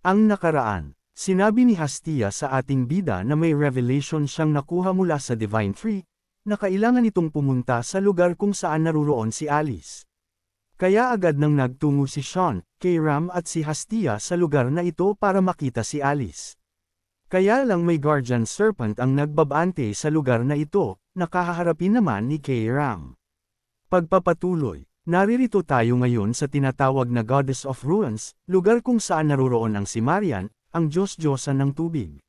Ang nakaraan, sinabi ni Hastia sa ating bida na may revelation siyang nakuha mula sa Divine Tree, na kailangan itong pumunta sa lugar kung saan naruroon si Alice. Kaya agad nang nagtungo si Sean, K-Ram at si Hastia sa lugar na ito para makita si Alice. Kaya lang may Guardian Serpent ang nagbabante sa lugar na ito, nakahaharapin naman ni K-Ram. Pagpapatuloy, naririto tayo ngayon sa tinatawag na Goddess of Ruins, lugar kung saan naruroon ang si Marian, ang Diyos-Diyosan ng tubig.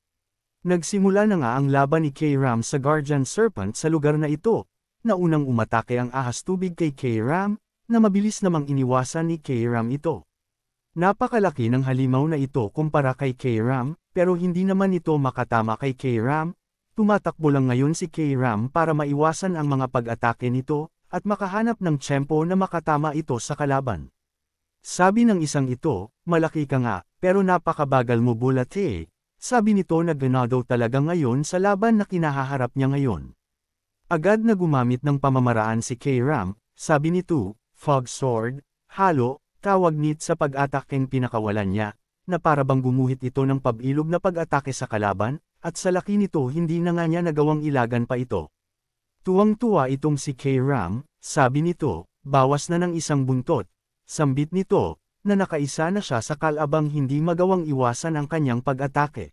Nagsimula na nga ang laban ni K-Ram sa Guardian Serpent sa lugar na ito, na unang umatake ang ahas tubig kay K-Ram, na mabilis namang iniwasan ni K-Ram ito. Napakalaki ng halimaw na ito kumpara kay K-Ram, pero hindi naman ito makatama kay K-Ram. Tumatakbo lang ngayon si K-Ram para maiwasan ang mga pag-atake nito, at makahanap ng tiyempo na makatama ito sa kalaban. Sabi ng isang ito, malaki ka nga, pero napakabagal mo bulat eh. Sabi nito na ganado talaga ngayon sa laban na kinahaharap niya ngayon. Agad na gumamit ng pamamaraan si K-Ram, sabi nito, Fog Sword, halo, tawag nit sa pag-atakeng pinakawalan niya, na para bang gumuhit ito ng pabilog na pag-atake sa kalaban, at sa laki nito hindi na nga niya nagawang ilagan pa ito. Tuwang-tuwa itong si K-Ram, sabi nito, bawas na ng isang buntot, sambit nito, na nakaisa na siya sa kalabang hindi magawang iwasan ang kanyang pag-atake.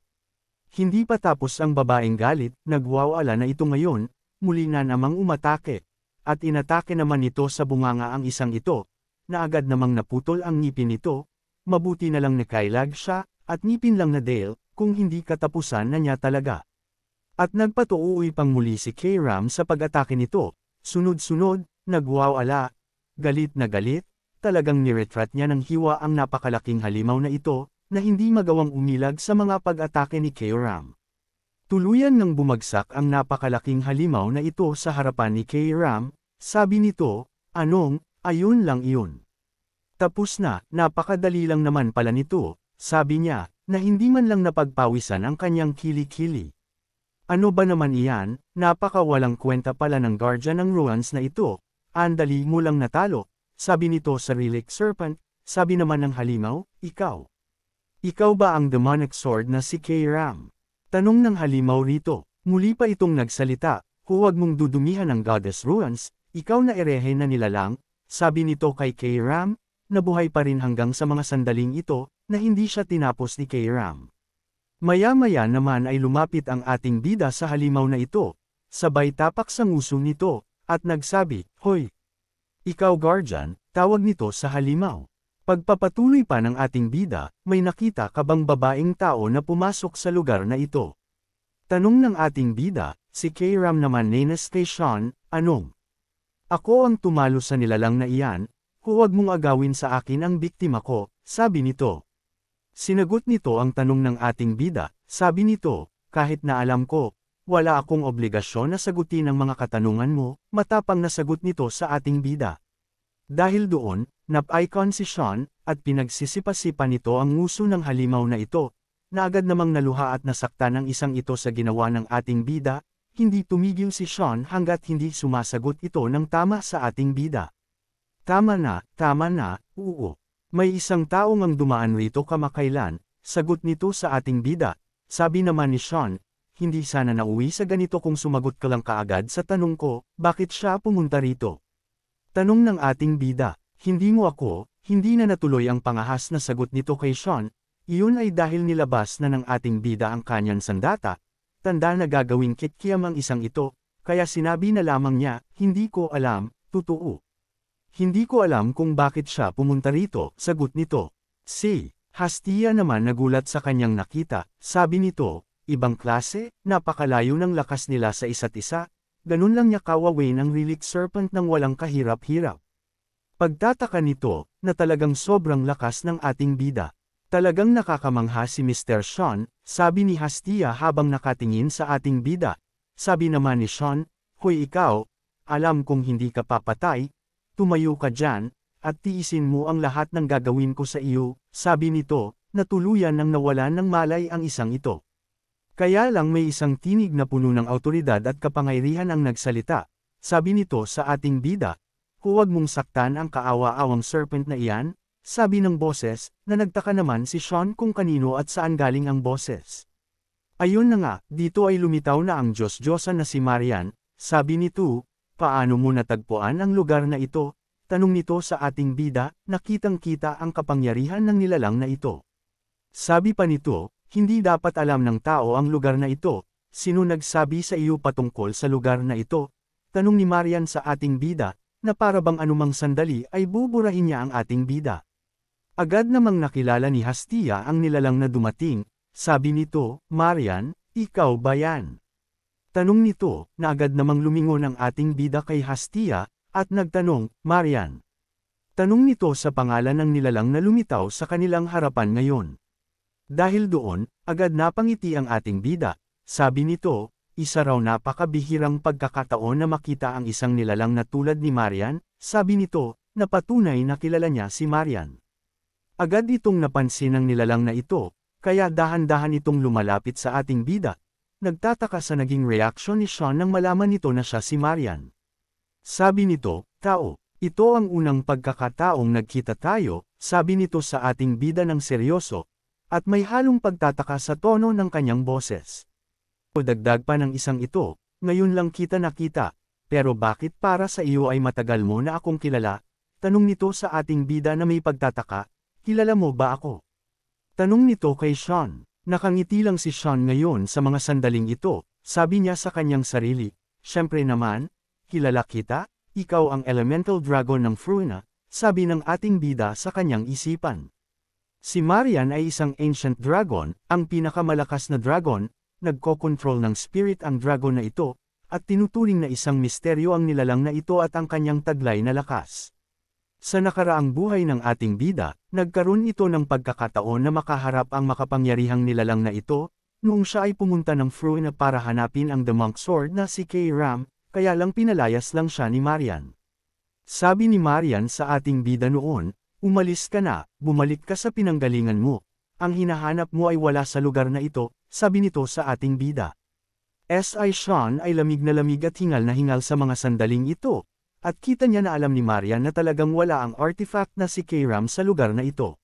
Hindi pa tapos ang babaeng galit, nagwawala na ito ngayon, muli na namang umatake, at inatake naman ito sa bunganga ang isang ito, na agad namang naputol ang ngipin nito, mabuti na lang nakailag siya, at ngipin lang na Dale, kung hindi katapusan na niya talaga. At nagpatuloy pang muli si K-Ram sa pag-atake nito, sunod-sunod, nagwawala, galit na galit, talagang niretrat niya ng hiwa ang napakalaking halimaw na ito, na hindi magawang umilag sa mga pag-atake ni K-Ram. Tuluyan nang bumagsak ang napakalaking halimaw na ito sa harapan ni K-Ram, sabi nito, anong, ayun lang iyon. Tapos na, napakadali lang naman pala nito, sabi niya, na hindi man lang napagpawisan ang kanyang kili-kili. Ano ba naman iyan, napakawalang kwenta pala ng Guardian ng Ruins na ito, andali mo lang natalo, sabi nito sa Relic Serpent, sabi naman ng halimaw, ikaw. Ikaw ba ang demonic sword na si K-Ram? Tanong ng halimaw rito, muli pa itong nagsalita, huwag mong dudumihan ng Goddess Ruins, ikaw na erehe na nilalang, sabi nito kay K-Ram, nabuhay pa rin hanggang sa mga sandaling ito, na hindi siya tinapos ni K-Ram. Maya-maya naman ay lumapit ang ating bida sa halimaw na ito, sabay tapak sa nguso nito, at nagsabi, hoy! Ikaw Guardian, tawag nito sa halimaw. Pagpapatuloy pa ng ating bida, may nakita ka bang babaeng tao na pumasok sa lugar na ito? Tanong ng ating bida, si K-Ram naman nenes kay Sean, anong? Ako ang tumalo sa nilalang na iyan, huwag mong agawin sa akin ang biktima ko, sabi nito. Sinagot nito ang tanong ng ating bida, sabi nito, kahit na alam ko, wala akong obligasyon na sagutin ang mga katanungan mo, matapang na sagot nito sa ating bida. Dahil doon, nap-icon si Sean, at pinagsisipasipa nito ang nguso ng halimaw na ito, na agad namang naluha at nasaktan ang isang ito sa ginawa ng ating bida, hindi tumigil si Sean hanggat hindi sumasagot ito ng tama sa ating bida. Tama na, oo. May isang taong ang dumaan rito kamakailan, sagot nito sa ating bida, sabi naman ni Sean, hindi sana nauwi sa ganito kung sumagot ka lang kaagad sa tanong ko, bakit siya pumunta rito? Tanong ng ating bida, hindi mo ako, hindi na natuloy ang pangahas na sagot nito kay Sean, iyon ay dahil nilabas na ng ating bida ang kanyang sandata, tanda na gagawing kikiam ang isang ito, kaya sinabi na lamang niya, hindi ko alam, totoo. Hindi ko alam kung bakit siya pumunta rito, sagot nito. Si Hastia naman nagulat sa kanyang nakita, sabi nito, ibang klase, napakalayo ng lakas nila sa isa't isa, ganun lang niya kawawin ang Relic Serpent ng walang kahirap-hirap. Pagtataka nito, na talagang sobrang lakas ng ating bida. Talagang nakakamangha si Mr. Sean, sabi ni Hastia habang nakatingin sa ating bida. Sabi naman ni Sean, hoy ikaw, alam kong hindi ka papatay, tumayo ka dyan, at tiisin mo ang lahat ng gagawin ko sa iyo, sabi nito, na tuluyan nang nawalan ng malay ang isang ito. Kaya lang may isang tinig na puno ng awtoridad at kapangyarihan ang nagsalita, sabi nito sa ating bida, huwag mong saktan ang kaawa-awang serpent na iyan, sabi ng boses, na nagtaka naman si Sean kung kanino at saan galing ang boses. Ayun na nga, dito ay lumitaw na ang Diyos-Diyosan na si Marian, sabi nito, paano mo natagpuan ang lugar na ito? Tanong nito sa ating bida, nakitang-kita ang kapangyarihan ng nilalang na ito. Sabi pa nito, hindi dapat alam ng tao ang lugar na ito, sino nagsabi sa iyo patungkol sa lugar na ito? Tanong ni Marian sa ating bida, na para bang anumang sandali ay buburahin niya ang ating bida. Agad namang nakilala ni Hastia ang nilalang na dumating, sabi nito, Marian, ikaw ba yan? Tanong nito, na agad namang lumingon ang ating bida kay Hastia, at nagtanong, Marian. Tanong nito sa pangalan ng nilalang na lumitaw sa kanilang harapan ngayon. Dahil doon, agad napangiti ang ating bida, sabi nito, isa raw napakabihirang pagkakataon na makita ang isang nilalang na tulad ni Marian, sabi nito, na patunay na kilala niya si Marian. Agad itong napansin ng nilalang na ito, kaya dahan-dahan itong lumalapit sa ating bida. Nagtataka sa naging reaksyon ni Sean nang malaman nito na siya si Marian. Sabi nito, tao, ito ang unang pagkakataong nagkita tayo, sabi nito sa ating bida ng seryoso, at may halong pagtataka sa tono ng kanyang boses. Dagdag pa ng isang ito, ngayon lang kita nakita, pero bakit para sa iyo ay matagal mo na akong kilala? Tanong nito sa ating bida na may pagtataka, kilala mo ba ako? Tanong nito kay Sean. Nakangiti lang si Sean ngayon sa mga sandaling ito, sabi niya sa kanyang sarili, syempre naman, kilala kita, ikaw ang elemental dragon ng Fruina, sabi ng ating bida sa kanyang isipan. Si Marian ay isang ancient dragon, ang pinakamalakas na dragon, nagko-control ng spirit ang dragon na ito, at tinuturing na isang misteryo ang nilalang na ito at ang kanyang taglay na lakas. Sa nakaraang buhay ng ating bida, nagkaroon ito ng pagkakataon na makaharap ang makapangyarihang nilalang na ito, noong siya ay pumunta ng Fruina para hanapin ang The Monk Sword na si K-Ram, kaya lang pinalayas lang siya ni Marian. Sabi ni Marian sa ating bida noon, umalis ka na, bumalik ka sa pinanggalingan mo. Ang hinahanap mo ay wala sa lugar na ito, sabi nito sa ating bida. S.I. Sean ay lamig na lamig at hingal na hingal sa mga sandaling ito, at kita niya na alam ni Marian na talagang wala ang artifact na si K-Ram sa lugar na ito.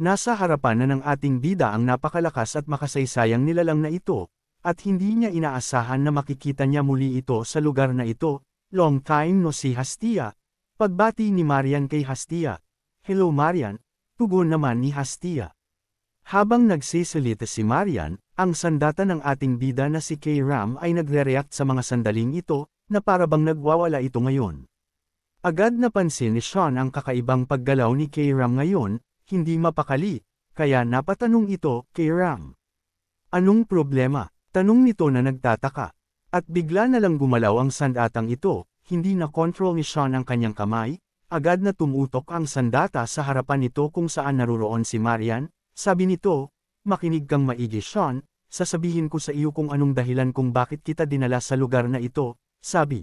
Nasa harapan na ng ating bida ang napakalakas at makasaysayang nilalang na ito, at hindi niya inaasahan na makikita niya muli ito sa lugar na ito. Long time no see Hastia. Pagbati ni Marian kay Hastia. Hello Marian, tugon naman ni Hastia. Habang nagsisalita si Marian, ang sandata ng ating bida na si K-Ram ay nagre-react sa mga sandaling ito, na para bang nagwawala ito ngayon. Agad napansin ni Sean ang kakaibang paggalaw ni K-Ram ngayon, hindi mapakali, kaya napatanong ito, K-Ram. Anong problema? Tanong nito na nagtataka. At bigla na lang gumalaw ang sandatang ito, hindi na control ni Sean ang kanyang kamay, agad na tumutok ang sandata sa harapan nito kung saan naruroon si Marian. Sabi nito, makinig kang maigi Sean, sasabihin ko sa iyo kung anong dahilan kung bakit kita dinala sa lugar na ito, sabi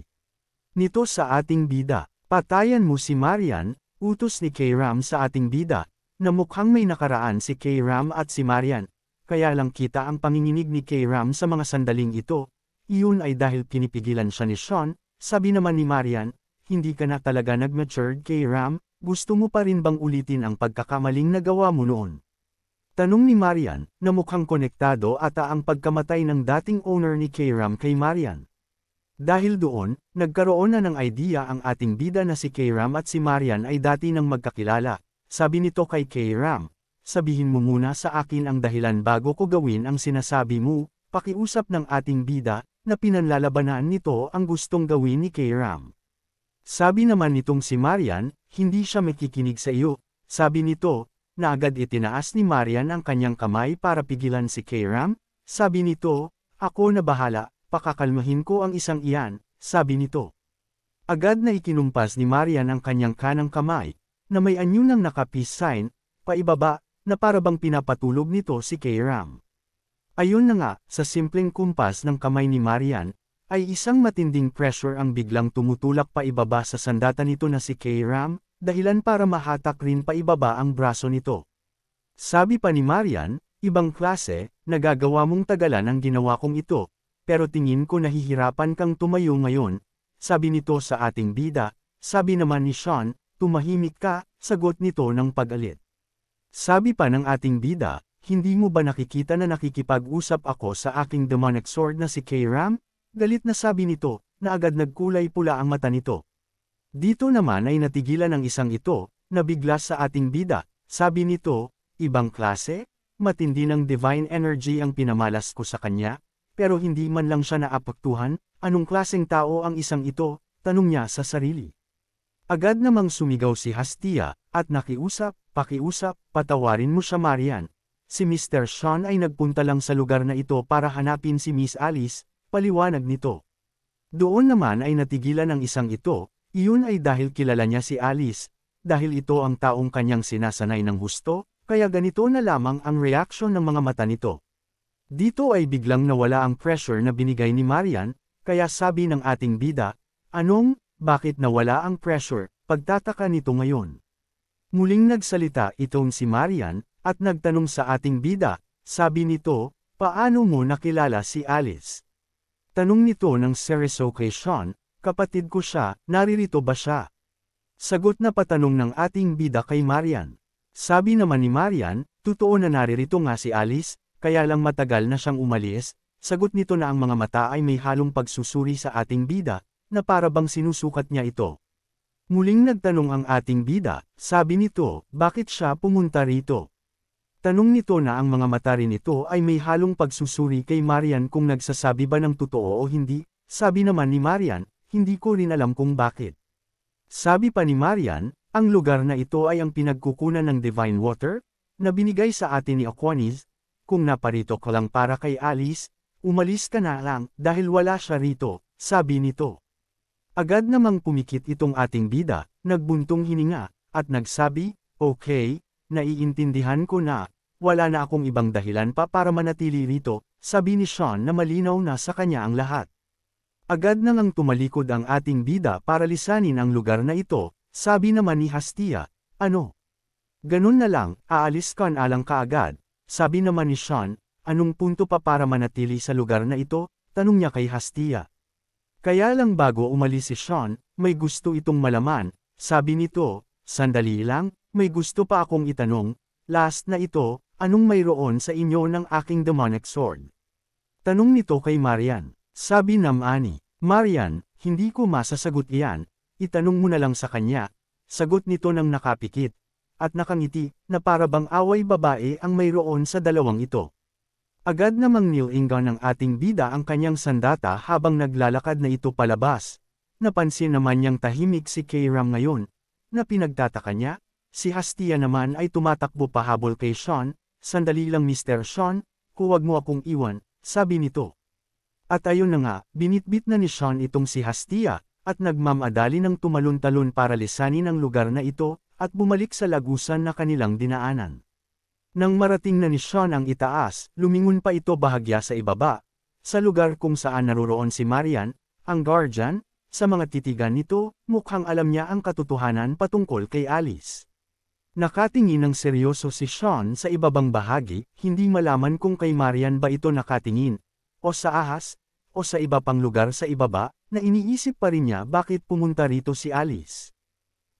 nito sa ating bida. Patayan mo si Marian, utos ni K-Ram sa ating bida, na mukhang may nakaraan si K-Ram at si Marian, kaya lang kita ang panginginig ni K-Ram sa mga sandaling ito, iyon ay dahil pinipigilan siya ni Sean. Sabi naman ni Marian, hindi ka na talaga nag-matured K-Ram, gusto mo pa rin bang ulitin ang pagkakamaling nagawa mo noon? Tanong ni Marian, na mukhang konektado ata ang pagkamatay ng dating owner ni K-Ram kay Marian. Dahil doon, nagkaroon na ng idea ang ating bida na si K-Ram at si Marian ay dati nang magkakilala. Sabi nito kay K-Ram, sabihin mo muna sa akin ang dahilan bago ko gawin ang sinasabi mo, pakiusap ng ating bida, na pinanlalabanan nito ang gustong gawin ni K-Ram. Sabi naman nitong si Marian, hindi siya makikinig sa iyo, sabi nito, na agad itinaas ni Marian ang kanyang kamay para pigilan si K-Ram, sabi nito, ako na bahala, pakakalmahin ko ang isang iyan, sabi nito. Agad na ikinumpas ni Marian ang kanyang kanang kamay, na may anyo ng naka-peace sign, paibaba, na parabang pinapatulog nito si K-Ram. Ayun na nga, sa simpleng kumpas ng kamay ni Marian, ay isang matinding pressure ang biglang tumutulak paibaba sa sandata nito na si K-Ram, dahilan para mahatak rin paibaba ang braso nito. Sabi pa ni Marian, ibang klase, nagagawa mong tagalan ang ginawa kong ito, pero tingin ko nahihirapan kang tumayo ngayon, sabi nito sa ating bida. Sabi naman ni Sean, tumahimik ka, sagot nito ng pag-alit. Sabi pa ng ating bida, hindi mo ba nakikita na nakikipag-usap ako sa aking demonic sword na si K-Ram? Galit na sabi nito, na agad nagkulay pula ang mata nito. Dito naman ay natigilan ang isang ito, na bigla sa ating bida, sabi nito, ibang klase? Matindi ng divine energy ang pinamalas ko sa kanya, pero hindi man lang siya naapektuhan, anong klaseng tao ang isang ito, tanong niya sa sarili. Agad namang sumigaw si Hastia, at nakiusap, pakiusap, patawarin mo siya Marian. Si Mr. Sean ay nagpunta lang sa lugar na ito para hanapin si Miss Alice, paliwanag nito. Doon naman ay natigilan ang isang ito, iyon ay dahil kilala niya si Alice, dahil ito ang taong kanyang sinasanay ng husto, kaya ganito na lamang ang reaksyon ng mga mata nito. Dito ay biglang nawala ang pressure na binigay ni Marian, kaya sabi ng ating bida, anong, bakit nawala ang pressure, pagtataka nito ngayon. Muling nagsalita itong si Marian, at nagtanong sa ating bida, sabi nito, paano mo nakilala si Alice? Tanong nito ng seryoso kay Sean, kapatid ko siya, naririto ba siya? Sagot na patanong ng ating bida kay Marian. Sabi naman ni Marian, totoo na naririto nga si Alice, kaya lang matagal na siyang umalis, sagot nito na ang mga mata ay may halong pagsusuri sa ating bida, na para bang sinusukat niya ito. Muling nagtanong ang ating bida, sabi nito, bakit siya pumunta rito? Tanong nito na ang mga mata rin ito ay may halong pagsusuri kay Marian kung nagsasabi ba ng totoo o hindi, sabi naman ni Marian, hindi ko rin alam kung bakit. Sabi pa ni Marian, ang lugar na ito ay ang pinagkukunan ng divine water, na binigay sa atin ni Aquanis, kung naparito ka lang para kay Alice, umalis ka na lang dahil wala siya rito, sabi nito. Agad namang pumikit itong ating bida, nagbuntong hininga, at nagsabi, okay, naiintindihan ko na, wala na akong ibang dahilan pa para manatili rito, sabi ni Sean na malinaw na sa kanya ang lahat. Agad nang tumalikod ang ating bida para lisanin ang lugar na ito, sabi naman ni Hastia, ano? Ganun na lang, aalis ka na lang kaagad, sabi naman ni Sean, anong punto pa para manatili sa lugar na ito, tanong niya kay Hastia. Kaya lang bago umalis si Sean, may gusto itong malaman, sabi nito, sandali lang, may gusto pa akong itanong, last na ito, anong mayroon sa inyo ng aking demonic sword? Tanong nito kay Marian. Sabi Ani, Marian, hindi ko masasagot iyan, itanong mo na lang sa kanya, sagot nito ng nakapikit, at nakangiti, na para bang away babae ang mayroon sa dalawang ito. Agad namang nilinga ng ating bida ang kanyang sandata habang naglalakad na ito palabas. Napansin naman niyang tahimik si K-Ram ngayon, na pinagtataka niya, si Hastia naman ay tumatakbo pahabol kay Sean, sandali lang Mr. Sean, huwag mo akong iwan, sabi nito. At ayun na nga, binitbit na ni Sean itong si Hastia, at nagmamadali ng tumalon-talon para lisanin ang lugar na ito, at bumalik sa lagusan na kanilang dinaanan. Nang marating na ni Sean ang itaas, lumingon pa ito bahagya sa ibaba, sa lugar kung saan naroroon si Marian, ang guardian, sa mga titigan nito, mukhang alam niya ang katotohanan patungkol kay Alice. Nakatingin ng seryoso si Sean sa ibabang bahagi, hindi malaman kung kay Marian ba ito nakatingin, o sa ahas, o sa iba pang lugar sa ibaba, na iniisip pa rin niya bakit pumunta rito si Alice.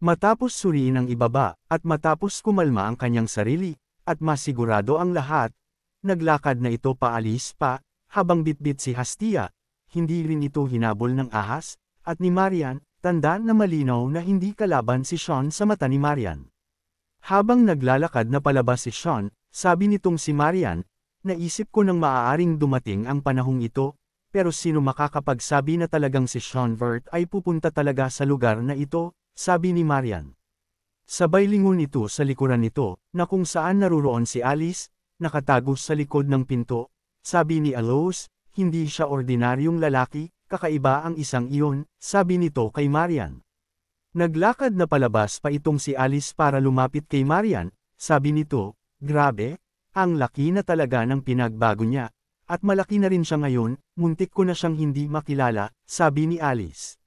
Matapos suriin ang ibaba, at matapos kumalma ang kanyang sarili, at masigurado ang lahat, naglakad na ito paalis pa, habang bitbit si Hastia, hindi rin ito hinabol ng ahas, at ni Marian, tanda na malinaw na hindi kalaban si Sean sa mata ni Marian. Habang naglalakad na palabas si Sean, sabi nitong si Marian, naisip ko nang maaaring dumating ang panahong ito, pero sino makakapagsabi na talagang si Sean Vert ay pupunta talaga sa lugar na ito, sabi ni Marian. Sabay lingon ito sa likuran nito, na kung saan naruroon si Alice, nakatago sa likod ng pinto, sabi ni Alois, hindi siya ordinaryong lalaki, kakaiba ang isang iyon, sabi nito kay Marian. Naglakad na palabas pa itong si Alice para lumapit kay Marian, sabi nito, grabe, ang laki na talaga ng pinagbago niya, at malaki na rin siya ngayon, muntik ko na siyang hindi makilala, sabi ni Alice.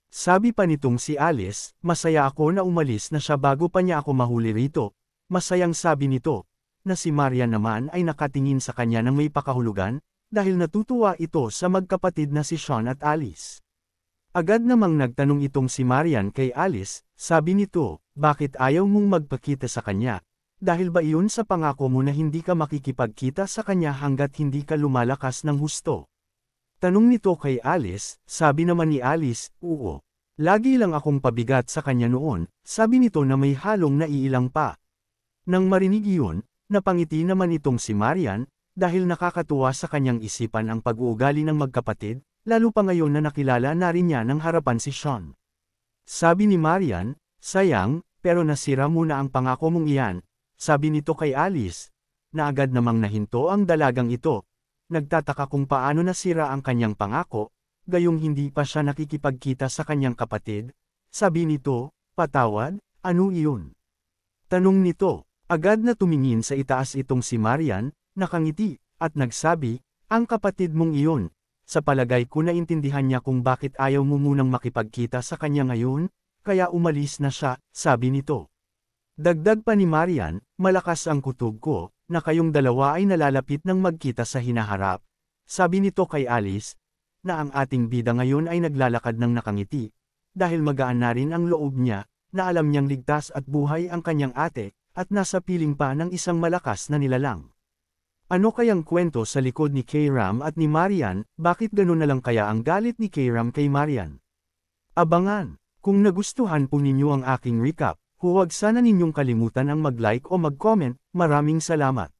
Sabi pa nitong si Alice, masaya ako na umalis na siya bago pa niya ako mahuli rito, masayang sabi nito, na si Marian naman ay nakatingin sa kanya ng may pakahulugan, dahil natutuwa ito sa magkapatid na si Sean at Alice. Agad namang nagtanong itong si Marian kay Alice, sabi nito, bakit ayaw mong magpakita sa kanya? Dahil ba iyon sa pangako mo na hindi ka makikipagkita sa kanya hanggat hindi ka lumalakas ng husto? Tanong nito kay Alice, sabi naman ni Alice, oo. Lagi lang akong pabigat sa kanya noon, sabi nito na may halong naiilang pa. Nang marinig iyon, napangiti naman itong si Marian, dahil nakakatuwa sa kanyang isipan ang pag-uugali ng magkapatid, lalo pa ngayon na nakilala na rin niya ng harapan si Sean. Sabi ni Marian, sayang, pero nasira muna ang pangako mong iyan, sabi nito kay Alice, na agad namang nahinto ang dalagang ito. Nagtataka kung paano nasira ang kanyang pangako, gayong hindi pa siya nakikipagkita sa kanyang kapatid. Sabi nito, patawad, ano iyon? Tanong nito, agad na tumingin sa itaas itong si Marian, nakangiti, at nagsabi, ang kapatid mong iyon. Sa palagay ko naintindihan niya kung bakit ayaw mo munang makipagkita sa kanya ngayon, kaya umalis na siya, sabi nito. Dagdag pa ni Marian, malakas ang kutob ko, na kayong dalawa ay nalalapit ng magkita sa hinaharap. Sabi nito kay Alice, na ang ating bida ngayon ay naglalakad ng nakangiti, dahil magaan na rin ang loob niya, na alam niyang ligtas at buhay ang kanyang ate, at nasa piling pa ng isang malakas na nilalang. Ano kayang kwento sa likod ni Kayram at ni Marian, bakit gano'n na lang kaya ang galit ni Kayram kay Marian? Abangan! Kung nagustuhan po ninyo ang aking recap, huwag sana ninyong kalimutan ang mag-like o mag-comment. Maraming salamat.